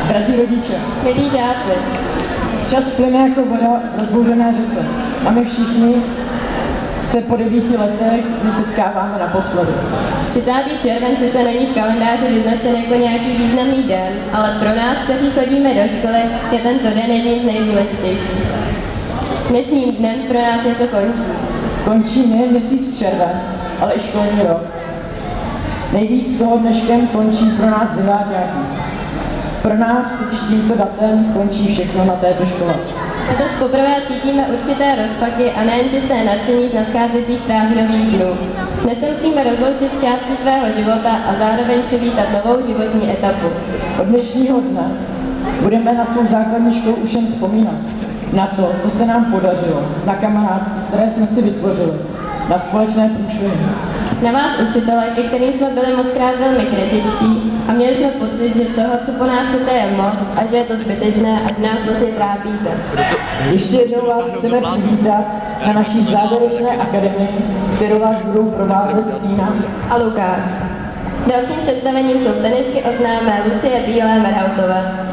Drazí rodiče, Milí žáci, čas plyne jako voda v rozbouřené řece a my všichni se po 9 letech setkáváme naposledy. 30. červen sice není v kalendáři vyznačen jako nějaký významný den, ale pro nás, kteří chodíme do školy, je tento den jedním nejdůležitější. Dnešním dnem pro nás něco končí. Končí nejen měsíc červen, ale i školní rok. Nejvíc toho dneškem končí pro nás deváťáky. Pro nás totiž tímto datem končí všechno na této škole. Letos poprvé cítíme určité rozpaky a nejen čisté nadšení z nadcházejících prázdninových dnů. Dnes se musíme rozloučit s částí svého života a zároveň přivítat novou životní etapu. Od dnešního dne budeme na svou základní školu už jen vzpomínat na to, co se nám podařilo, na kamarádství, které jsme si vytvořili, na společné průšvihy. Na vás učitele, ke kterým jsme byli mockrát velmi kritičtí a měli jsme pocit, že toho, co po nás chcete, je moc a že je to zbytečné a že nás vlastně trápíte. Ještě jednou vás chceme přivítat na naší závěrečné akademii, kterou vás budou provázet Týna A Lukáš. Dalším představením jsou tenisky od známé Lucie Bílé Merhautové.